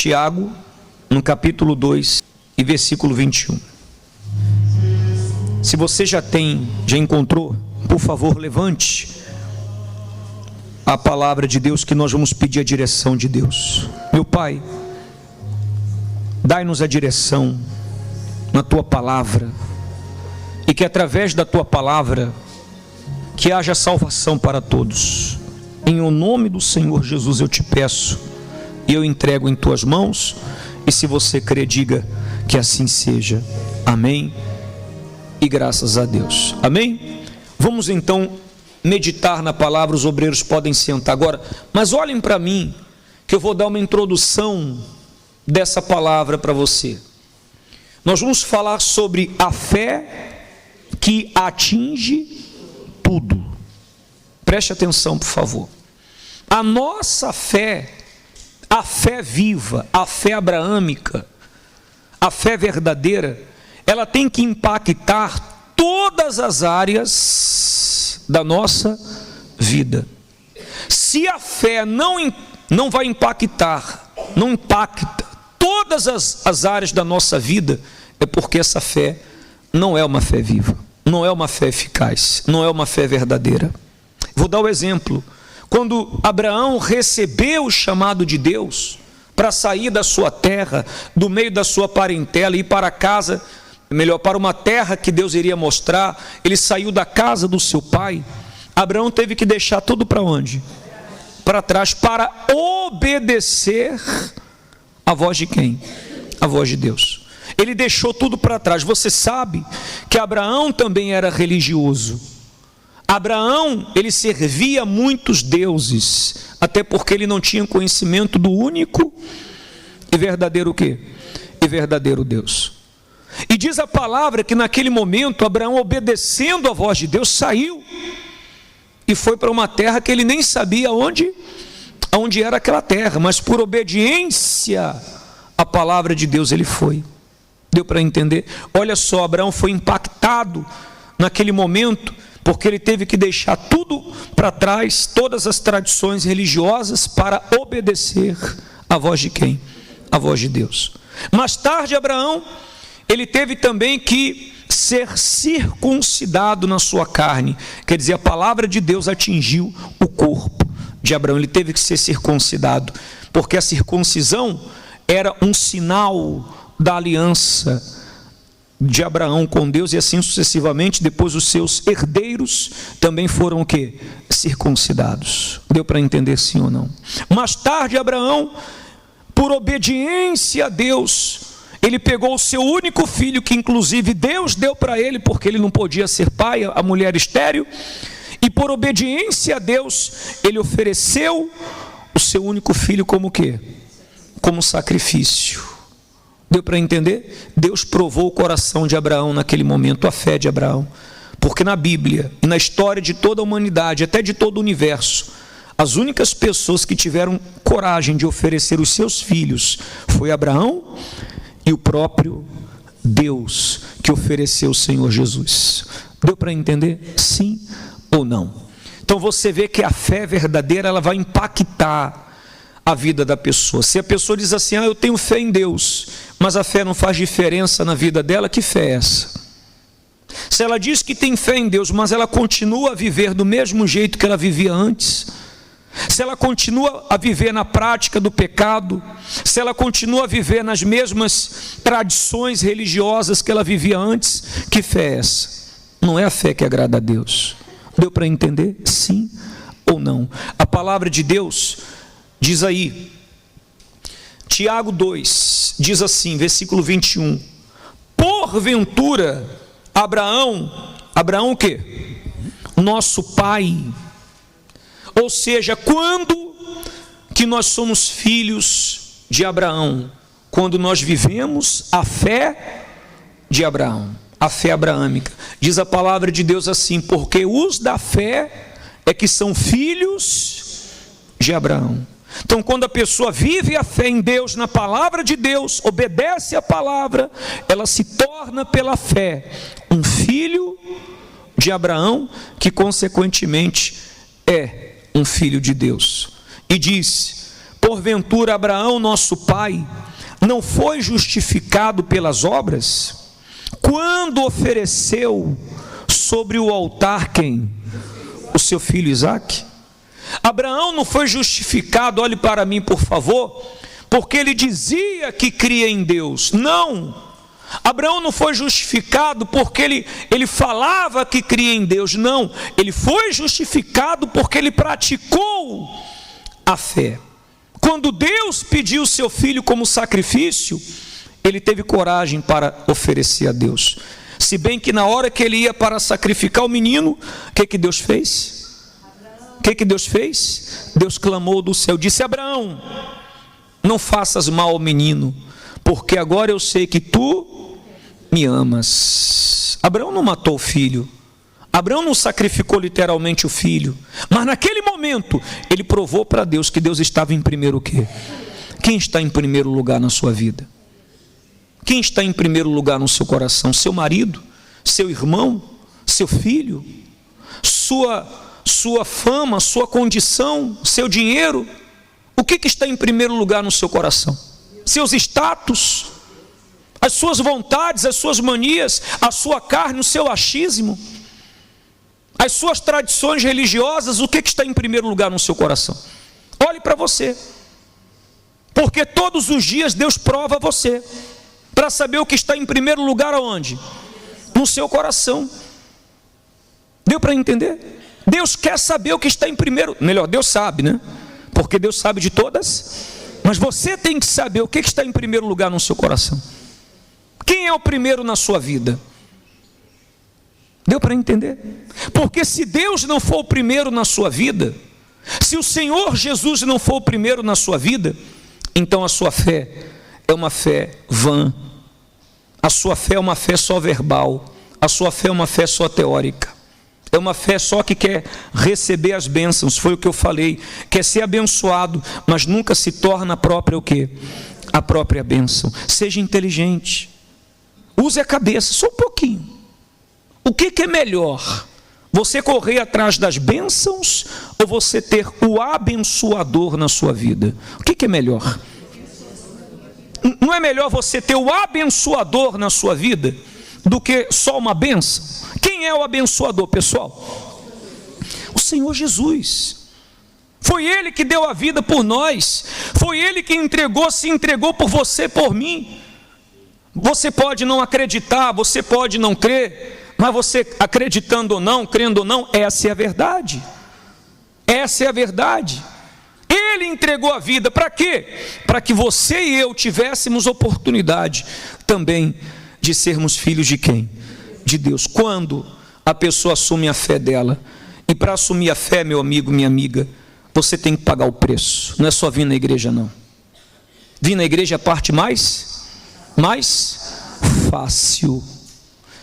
Tiago, no capítulo 2 e versículo 21. Se você já encontrou, por favor, levante a palavra de Deus, que nós vamos pedir a direção de Deus. Meu Pai, dai-nos a direção na Tua palavra, e que através da Tua palavra, que haja salvação para todos. Em o nome do Senhor Jesus eu te peço, e eu entrego em Tuas mãos, e se você crê, diga que assim seja. Amém, e graças a Deus. Amém? Vamos então meditar na palavra. Os obreiros podem sentar agora, mas olhem para mim, que eu vou dar uma introdução dessa palavra para você. Nós vamos falar sobre a fé que atinge tudo. Preste atenção, por favor. A nossa fé, a fé viva, a fé abraâmica, a fé verdadeira, ela tem que impactar todas as áreas da nossa vida. Se a fé não vai impactar, não impacta todas as áreas da nossa vida, é porque essa fé não é uma fé viva, não é uma fé eficaz, não é uma fé verdadeira. Vou dar o exemplo. Quando Abraão recebeu o chamado de Deus para sair da sua terra, do meio da sua parentela, e ir para casa, para uma terra que Deus iria mostrar, ele saiu da casa do seu pai. Abraão teve que deixar tudo para onde? Para trás, para obedecer a voz de quem? A voz de Deus. Ele deixou tudo para trás. Você sabe que Abraão também era religioso. Abraão, ele servia muitos deuses, até porque ele não tinha conhecimento do único e verdadeiro o quê? E verdadeiro Deus. E diz a palavra que naquele momento, Abraão, obedecendo a voz de Deus, saiu e foi para uma terra que ele nem sabia onde era aquela terra, mas por obediência à palavra de Deus ele foi. Deu para entender? Olha só, Abraão foi impactado naquele momento, porque ele teve que deixar tudo para trás, todas as tradições religiosas, para obedecer a voz de quem? A voz de Deus. Mais tarde, Abraão, ele teve também que ser circuncidado na sua carne, quer dizer, a palavra de Deus atingiu o corpo de Abraão, ele teve que ser circuncidado, porque a circuncisão era um sinal da aliança de Abraão com Deus, e assim sucessivamente. Depois os seus herdeiros também foram o quê? Circuncidados. Deu para entender sim ou não? Mais tarde, Abraão, por obediência a Deus, ele pegou o seu único filho, que inclusive Deus deu para ele, porque ele não podia ser pai, a mulher estéril, e por obediência a Deus, ele ofereceu o seu único filho como o quê? Como sacrifício. Deu para entender? Deus provou o coração de Abraão naquele momento, a fé de Abraão, porque na Bíblia e na história de toda a humanidade, até de todo o universo, as únicas pessoas que tiveram coragem de oferecer os seus filhos foi Abraão e o próprio Deus, que ofereceu o Senhor Jesus. Deu para entender? Sim ou não? Então você vê que a fé verdadeira, ela vai impactar a vida da pessoa. Se a pessoa diz assim, eu tenho fé em Deus, mas a fé não faz diferença na vida dela, que fé é essa? Se ela diz que tem fé em Deus, mas ela continua a viver do mesmo jeito que ela vivia antes, se ela continua a viver na prática do pecado, se ela continua a viver nas mesmas tradições religiosas que ela vivia antes, que fé é essa? Não é a fé que agrada a Deus. Deu para entender? Sim ou não? A palavra de Deus diz aí, Tiago 2, diz assim, versículo 21, porventura, Abraão o quê? Nosso pai. Ou seja, quando que nós somos filhos de Abraão? Quando nós vivemos a fé de Abraão, a fé abraâmica. Diz a palavra de Deus assim, porque os da fé é que são filhos de Abraão. Então, quando a pessoa vive a fé em Deus, na palavra de Deus, obedece a palavra, ela se torna pela fé um filho de Abraão, que consequentemente é um filho de Deus. E diz, Porventura Abraão, nosso pai, não foi justificado pelas obras, quando ofereceu sobre o altar quem? O seu filho Isaque. Abraão não foi justificado, olhe para mim por favor, porque ele dizia que cria em Deus. Não. Abraão não foi justificado porque ele falava que cria em Deus. Não. Ele foi justificado porque ele praticou a fé. Quando Deus pediu seu filho como sacrifício, ele teve coragem para oferecer a Deus. Se bem que na hora que ele ia para sacrificar o menino, o que Deus fez? O que Deus fez? Deus clamou do céu, disse: Abraão, não faças mal ao menino, porque agora eu sei que tu me amas. Abraão não matou o filho, Abraão não sacrificou literalmente o filho, mas naquele momento ele provou para Deus que Deus estava em primeiro o quê? Quem está em primeiro lugar na sua vida? Quem está em primeiro lugar no seu coração? Seu marido? Seu irmão? Seu filho? Sua fama? Sua condição? Seu dinheiro? O que está em primeiro lugar no seu coração? Seus status? As suas vontades? As suas manias? A sua carne? O seu achismo? As suas tradições religiosas? O que está em primeiro lugar no seu coração? Olhe para você, porque todos os dias Deus prova você, para saber o que está em primeiro lugar aonde? No seu coração. Deu para entender? Deus quer saber o que está em primeiro, melhor, Deus sabe, né? Porque Deus sabe de todas, mas você tem que saber o que está em primeiro lugar no seu coração. Quem é o primeiro na sua vida? Deu para entender? Porque se Deus não for o primeiro na sua vida, se o Senhor Jesus não for o primeiro na sua vida, então a sua fé é uma fé vã, a sua fé é uma fé só verbal, a sua fé é uma fé só teórica, é uma fé só que quer receber as bênçãos, foi o que eu falei, quer ser abençoado, mas nunca se torna a própria o quê? A própria bênção. Seja inteligente, use a cabeça, só um pouquinho. O que é melhor? Você correr atrás das bênçãos ou você ter o abençoador na sua vida? O que é melhor? Não é melhor você ter o abençoador na sua vida do que só uma bênção? Quem é o abençoador, pessoal? O Senhor Jesus. Foi Ele que deu a vida por nós. Foi Ele que se entregou por você, por mim. Você pode não acreditar, você pode não crer, mas você acreditando ou não, crendo ou não, essa é a verdade. Essa é a verdade. Ele entregou a vida, para quê? Para que você e eu tivéssemos oportunidade também de sermos filhos de quem? De Deus. Quando a pessoa assume a fé dela, e para assumir a fé, meu amigo, minha amiga, você tem que pagar o preço. Não é só vir na igreja, não. Vir na igreja é a parte mais fácil.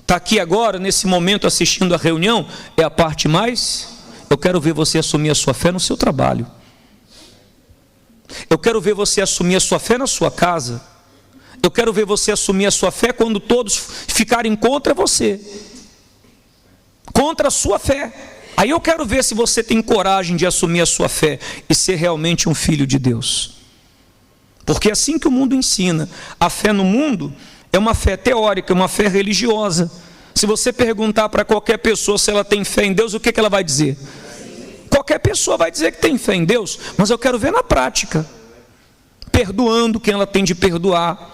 Está aqui agora, nesse momento, assistindo a reunião, é a parte mais... Eu quero ver você assumir a sua fé no seu trabalho. Eu quero ver você assumir a sua fé na sua casa. Eu quero ver você assumir a sua fé quando todos ficarem contra você, contra a sua fé. Aí eu quero ver se você tem coragem de assumir a sua fé e ser realmente um filho de Deus. Porque é assim que o mundo ensina. A fé no mundo é uma fé teórica, uma fé religiosa. Se você perguntar para qualquer pessoa se ela tem fé em Deus, o que ela vai dizer? Qualquer pessoa vai dizer que tem fé em Deus, mas eu quero ver na prática, perdoando quem ela tem de perdoar,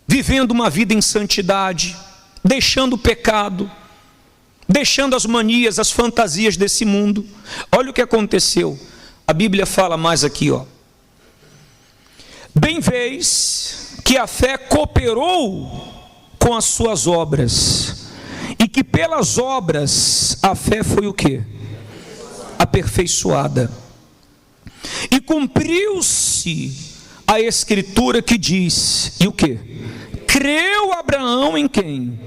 vivendo uma vida em santidade, deixando o pecado, deixando as manias, as fantasias desse mundo. Olha o que aconteceu, a Bíblia fala mais aqui, ó. Bem vês que a fé cooperou com as suas obras, e que pelas obras a fé foi o quê? Aperfeiçoada. E cumpriu-se a escritura que diz, e o quê? Creu Abraão em quem?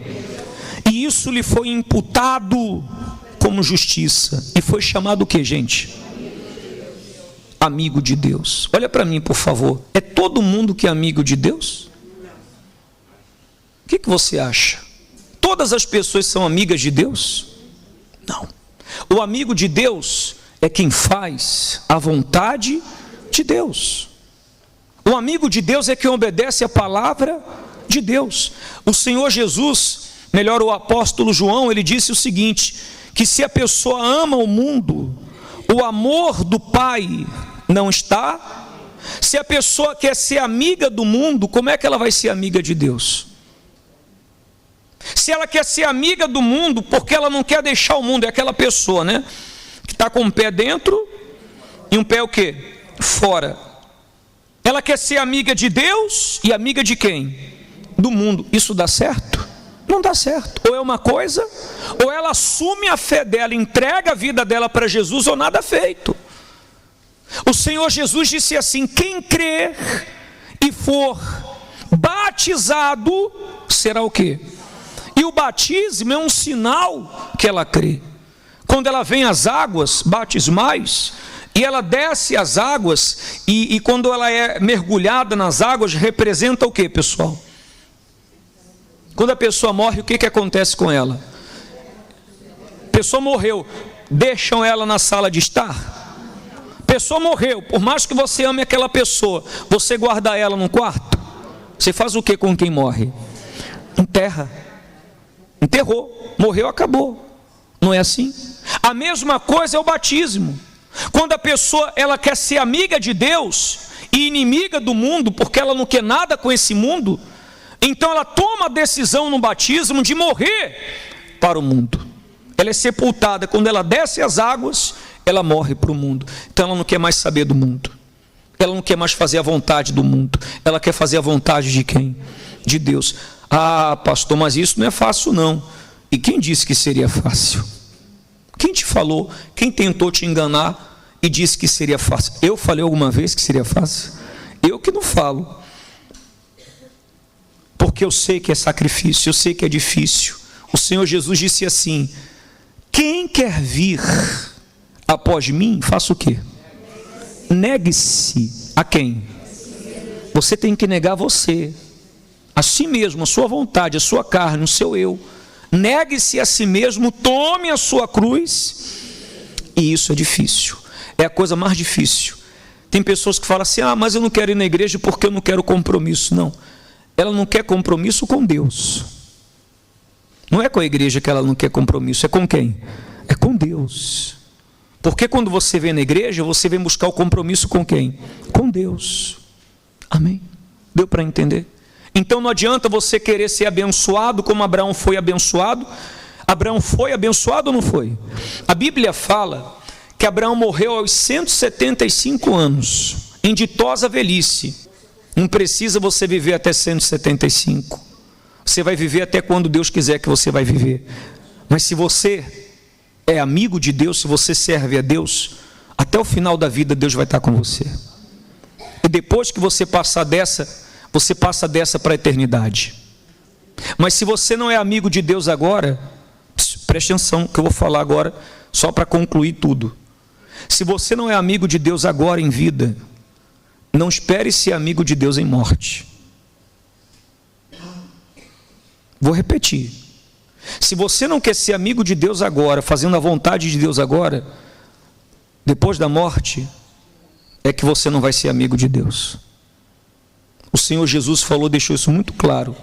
E isso lhe foi imputado como justiça, e foi chamado o quê, gente? Amigo de Deus. Olha para mim, por favor, é todo mundo que é amigo de Deus? O que você acha? Todas as pessoas são amigas de Deus? Não. O amigo de Deus é quem faz a vontade de Deus. O amigo de Deus é quem obedece a palavra de Deus. O Senhor Jesus, melhor, o apóstolo João, ele disse o seguinte, que se a pessoa ama o mundo, o amor do Pai não está. Se a pessoa quer ser amiga do mundo, como é que ela vai ser amiga de Deus? Se ela quer ser amiga do mundo, porque ela não quer deixar o mundo, é aquela pessoa, né? Que está com um pé dentro e um pé o quê? Fora. Ela quer ser amiga de Deus e amiga de quem? Do mundo. Isso dá certo? Não dá certo. Ou é uma coisa, ou ela assume a fé dela, entrega a vida dela para Jesus, ou nada feito. O Senhor Jesus disse assim: quem crer e for batizado, será o quê? E o batismo é um sinal que ela crê. Quando ela vem às águas batismais, e ela desce as águas, e quando ela é mergulhada nas águas, representa o que, pessoal? Quando a pessoa morre, o que acontece com ela? A pessoa morreu, deixam ela na sala de estar? A pessoa morreu, por mais que você ame aquela pessoa, você guarda ela num quarto? Você faz o que com quem morre? Enterra. Enterrou, morreu, acabou. Não é assim? A mesma coisa é o batismo. Quando a pessoa ela quer ser amiga de Deus e inimiga do mundo, porque ela não quer nada com esse mundo, então ela toma a decisão no batismo de morrer para o mundo. Ela é sepultada, quando ela desce as águas, ela morre para o mundo. Então ela não quer mais saber do mundo, ela não quer mais fazer a vontade do mundo, ela quer fazer a vontade de quem? De Deus. Ah, pastor, mas isso não é fácil não. E quem disse que seria fácil? Quem te falou? Quem tentou te enganar e disse que seria fácil? Eu falei alguma vez que seria fácil? Eu que não falo. Porque eu sei que é sacrifício, eu sei que é difícil. O Senhor Jesus disse assim: quem quer vir após mim, faça o quê? Negue-se a quem? Você tem que negar você, a si mesmo, a sua vontade, a sua carne, o seu eu. Negue-se a si mesmo, tome a sua cruz. E isso é difícil, é a coisa mais difícil. Tem pessoas que falam assim: ah, mas eu não quero ir na igreja porque eu não quero compromisso. Não, ela não quer compromisso com Deus. Não é com a igreja que ela não quer compromisso, é com quem? É com Deus. Porque quando você vem na igreja, você vem buscar o compromisso com quem? Com Deus. Amém? Deu para entender? Então não adianta você querer ser abençoado como Abraão foi abençoado. Abraão foi abençoado ou não foi? A Bíblia fala que Abraão morreu aos 175 anos, em ditosa velhice. Não precisa você viver até 175. Você vai viver até quando Deus quiser que você vai viver. Mas se você é amigo de Deus, se você serve a Deus, até o final da vida Deus vai estar com você. E depois que você passar dessa, você passa dessa para a eternidade. Mas se você não é amigo de Deus agora, preste atenção que eu vou falar agora, só para concluir tudo. Se você não é amigo de Deus agora em vida, não espere ser amigo de Deus em morte. Vou repetir. Se você não quer ser amigo de Deus agora, fazendo a vontade de Deus agora, depois da morte, é que você não vai ser amigo de Deus. O Senhor Jesus falou, deixou isso muito claro,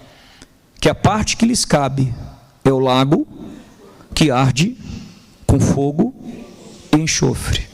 que a parte que lhes cabe é o lago que arde com fogo e enxofre.